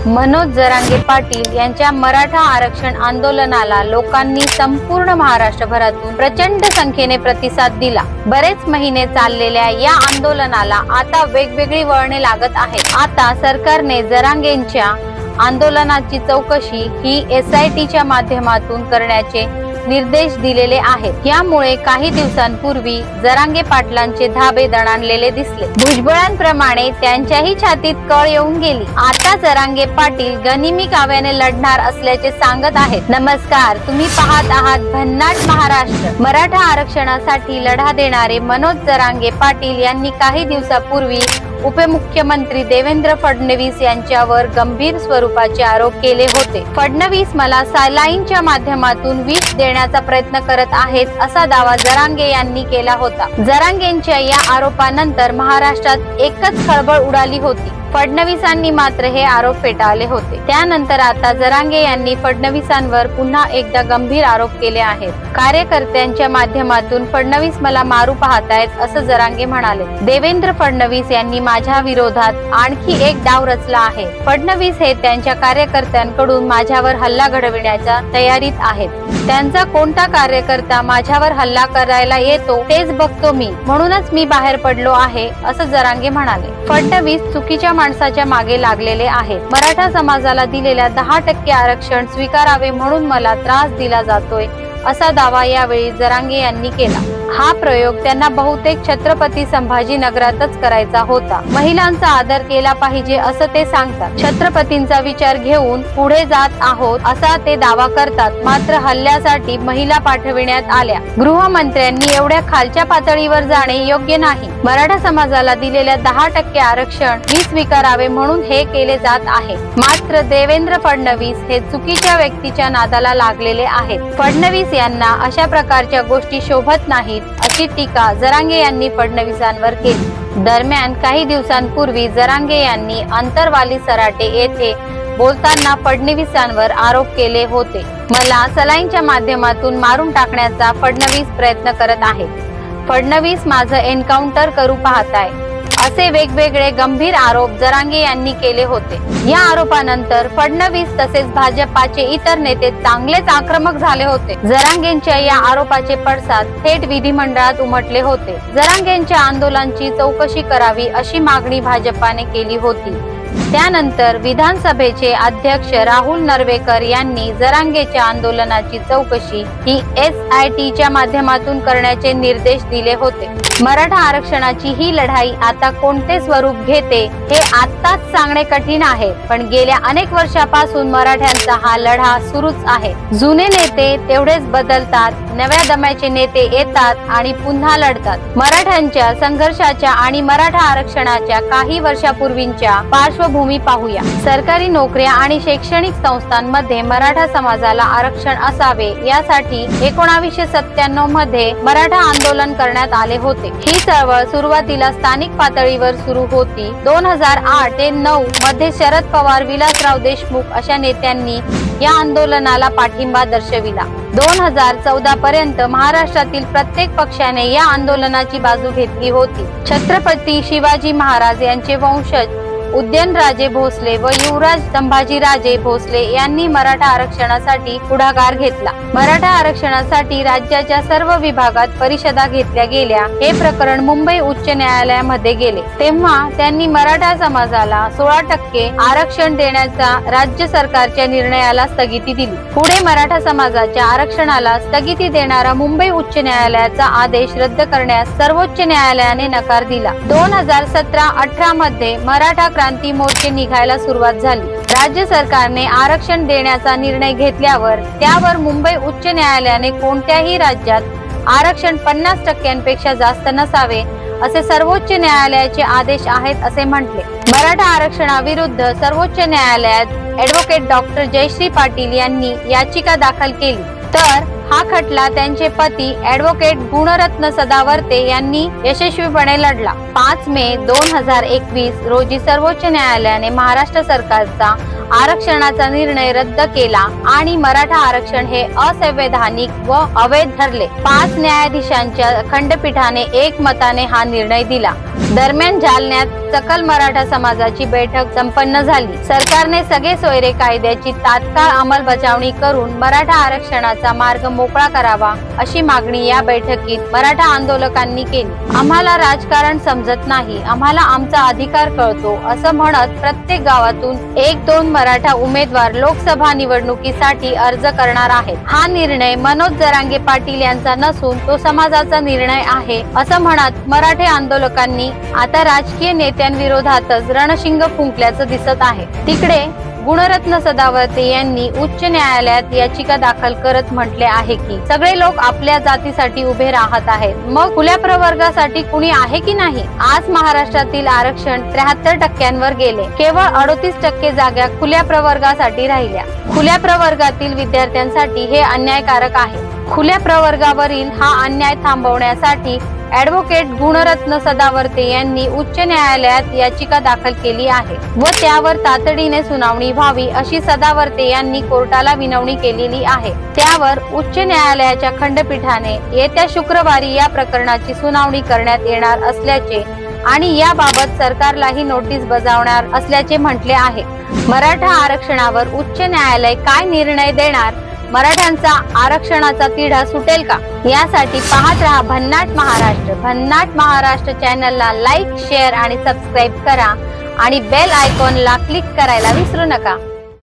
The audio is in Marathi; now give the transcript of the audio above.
मनोज जरांगे पाटील यांच्या मराठा आरक्षण आंदोलनाला लोकांनी संपूर्ण महाराष्ट्रभरातून प्रचंड संख्येने प्रतिसाद दिला। बरेच महिने चाललेल्या या आंदोलनाला आता वेगवेगळी वळणे लागत आहेत। आता सरकारने जरांगेंच्या आंदोलनाची चौकशी ही SITच्या माध्यमातून करण्याचे निर्देश दिलेले आहेत। यामुळे काही दिवसांपूर्वी जरांगे पाटलांचे धाबे दणाणलेले दिसले। भुजबळांप्रमाणे त्यांच्याही छातीत कळ येऊन गेली। आता जरांगे पाटील गनिमी काव्याने लढणार असल्याचे सांगत आहेत। नमस्कार, तुम्ही पाहत आहात भन्नाट महाराष्ट्र। मराठा आरक्षणासाठी लढा देणारे मनोज जरांगे पाटील यांनी काही दिवसापूर्वी उपमुख्यमंत्री देवेंद्र फडणवीस यांच्यावर गंभीर स्वरूपाचे आरोप केले होते। फडणवीस मला सालाईनच्या माध्यमातून विष देण्याचा प्रयत्न करत आहेत असा दावा जरांगे यांनी केला होता। जरांगेंच्या या आरोपानंतर महाराष्ट्रात एकच खळबळ उडाली होती। फडणवीसांनी मात्र हे आरोप फेटाळले होते। त्यानंतर आता जरांगे यांनी फडणवीसांवर पुन्हा एकदा गंभीर आरोप केले आहेत। कार्यकर्त्यांच्या माध्यमातून फडणवीस मला मारू पाहतायत असं जरांगे म्हणाले। देवेंद्र फडणवीस यांनी माझ्या विरोधात आणखी एक डाव रचला आहे। फडणवीस हे त्यांच्या कार्यकर्त्यांकडून माझ्यावर हल्ला घडविण्याच्या तयारीत आहेत। त्यांचा कोणता कार्यकर्ता माझ्यावर हल्ला करायला येतो तेच बघतो मी, म्हणूनच मी बाहेर पडलो आहे असं जरांगे म्हणाले। फडणवीस चुकीच्या माणसाच्या मागे लागलेले आहेत। मराठा समाजाला दिलेल्या 10% आरक्षण स्वीकारावे म्हणून मला त्रास दिला जातोय असा दावा यावेळी जरांगे यांनी केला। हा प्रयोग त्यांना बहुतेक छत्रपती संभाजीनगरातच करायचा होता। महिलांचा आदर केला पाहिजे असं ते सांगतात। छत्रपतींचा विचार घेऊन पुढे जात आहोत असा ते दावा करतात। मात्र हल्ल्यासाठी महिला पाठविण्यात आल्या। गृहमंत्र्यांनी एवढ्या खालच्या पातळीवर जाणे योग्य नाही। मराठा समाजाला दिलेल्या 10% आरक्षण स्वीकारावे म्हणून हे केले जात आहे। मात्र देवेंद्र फडणवीस हे चुकीच्या व्यक्तीच्या नादाला लागलेले आहेत। फडणवीस यांना अशा प्रकारच्या गोष्टी शोभत नाहीत अशी टीका जरांगे यांनी फडणवीसांवर केली। दरम्यान काही दिवसांपूर्वी जरांगे यांनी अंतरवाली सराटे येथे बोलताना फडणवीसांवर आरोप केले होते। मला सलाईनच्या माध्यमातून मारून टाकण्याचा फडणवीस प्रयत्न करत आहेत। फडणवीस माझं एन्काउंटर करू पाहताय असे वेगवेगळे गंभीर आरोप जरांगे यांनी केले होते। या आरोपानंतर फडणवीस तसेच भाजपाचे इतर नेते चांगलेच आक्रमक झाले होते। जरांगेंच्या या आरोपाचे पडसाद थेट विधिमंडळात उमटले होते। जरांगेंच्या आंदोलनाची चौकशी करावी अशी मागणी भाजपाने केली होती। त्यानंतर विधानसभेचे अध्यक्ष राहुल नर्वेकर यांनी जरांगेच्या आंदोलनाची चौकशी ही SITच्या माध्यमातून करण्याचे निर्देश दिले होते। मराठा आरक्षणाची ही लढाई आता कोणते स्वरूप घेते हे आताच सांगणे कठीण आहे, पण गेल्या अनेक वर्षापासून मराठ्यांचा हा लढा सुरूच आहे। जुने नेते तेवढेच बदलतात, नव्या दम्याचे नेते येतात आणि पुन्हा लढतात। मराठ्यांच्या संघर्षाच्या आणि मराठा आरक्षणाच्या काही वर्षापूर्वींच्या पार्श्वभूमी पाहूया। सरकारी नोकऱ्या आणि शैक्षणिक संस्थांमध्ये मराठा समाजाला आरक्षण असावे यासाठी 1997 मध्ये मराठा आंदोलन करण्यात आले होते। ही चळवळ सुरुवातीला स्थानिक पातळीवर सुरू होती। 2008 ते 2009 मध्ये शरद पवार, विलासराव देशमुख अशा नेत्यांनी या आंदोलनाला पाठिंबा दर्शविला। 2014 पर्यंत महाराष्ट्रातील प्रत्येक पक्षाने या आंदोलनाची बाजू घेतली होती। छत्रपती शिवाजी महाराज यांचे वंशज उदयनराजे भोसले व युवराज संभाजीराजे भोसले यांनी मराठा आरक्षणासाठी पुढाकार घेतला। मराठा आरक्षणासाठी राज्याच्या सर्व विभागात परिषदा घेतल्या गेल्या। हे प्रकरण मुंबई उच्च न्यायालयामध्ये गेले। तेव्हा त्यांनी मराठा समाजाला 16% आरक्षण देण्याचा राज्य सरकारच्या निर्णयाला स्थगिती दिली। पुढे मराठा समाजाच्या आरक्षणाला स्थगिती देणारा मुंबई उच्च न्यायालयाचा आदेश रद्द करण्यास सर्वोच्च न्यायालयाने नकार दिला। 2017-18 मध्ये मराठा क्रांती मोर्चे निघायला सुरुवात झाली। राज्य सरकारने आरक्षण देण्याचा निर्णय घेतल्यावर त्यावर मुंबई उच्च न्यायालयाने कोणत्याही राज्यात आरक्षण 50% जास्त नसावे असे सर्वोच्च न्यायालयाचे आदेश आहेत असे म्हटले। मराठा आरक्षणाविरुद्ध सर्वोच्च न्यायालयात ॲडव्होकेट डॉक्टर जयश्री पाटील यांनी याचिका दाखल केली, तर हा खटला त्यांचे पती ॲडव्होकेट गुणरत्न सदावर्ते यांनी यशस्वीपणे लढला। 5 मे 2021 रोजी सर्वोच्च न्यायालयाने महाराष्ट्र सरकारचा आरक्षणाचा निर्णय रद्द केला आणि मराठा आरक्षण हे असंवैधानिक व अवैध ठरले। 5 न्यायाधीशांच्या खंडपीठाने एकमताने हा निर्णय दिला दरम्यान जालन्यात सकल मराठा समाजाची बैठक संपन्न झाली। सरकारने सगळे सोयरे कायद्याची तात्काळ अंमलबजावणी करून मराठा आरक्षणाचा मार्ग मोकळा करावा अशी मागणी या बैठकीत मराठा आंदोलकांनी केली। आम्हाला राजकारण समजत नाही, आम्हाला आमचा अधिकार कळतो असं म्हणत प्रत्येक गावातून 1-2 मराठा उमेदवार लोकसभा निवडणुकीसाठी अर्ज करणार आहेत। हा निर्णय मनोज जरांगे पाटील यांचा नसून तो समाजाचा निर्णय आहे असं म्हणत मराठा आंदोलकांनी आता राजकीय नेत्यांविरोधातच रणशिंग फुंकल्याचं दिसत आहे। तिकडे गुणरत्न सदावर्ते यांनी उच्च न्यायालयात याचिका दाखल करत म्हटले आहे की सगळे लोक आपल्या जातीसाठी उभे राहत आहेत, मग खुल्या प्रवर्गासाठी कुणी आहे की नाही? आज महाराष्ट्रातील आरक्षण 73% गेले, केवळ 38% जागा खुल्या प्रवर्गासाठी राहिल्या। खुल्या प्रवर्गातील विद्यार्थ्यांसाठी हे अन्यायकारक आहे। खुल्या प्रवर्गावरील हा अन्याय थांबवण्यासाठी ॲडव्होकेट गुणरत्न सदावर्ते यांनी उच्च न्यायालयात याचिका दाखल केली आहे व त्यावर तातडीने सुनावणी व्हावी अशी सदावर्ते यांनी कोर्टाला विनवणी केलेली आहे। त्यावर उच्च न्यायालयाच्या खंडपीठाने येत्या शुक्रवारी या प्रकरणाची सुनावणी करण्यात येणार असल्याचे आणि याबाबत सरकारलाही नोटीस बजावणार असल्याचे म्हटले आहे। मराठा आरक्षणावर उच्च न्यायालय काय निर्णय देणार? मराठ्यांचा आरक्षणाचा तिढा सुटेल का? यासाठी पाहत रहा भन्नाट महाराष्ट्र। भन्नाट महाराष्ट्र चॅनलला लाईक, शेअर आणि सबस्क्राईब करा आणि बेल आयकॉनला क्लिक करायला विसरू नका।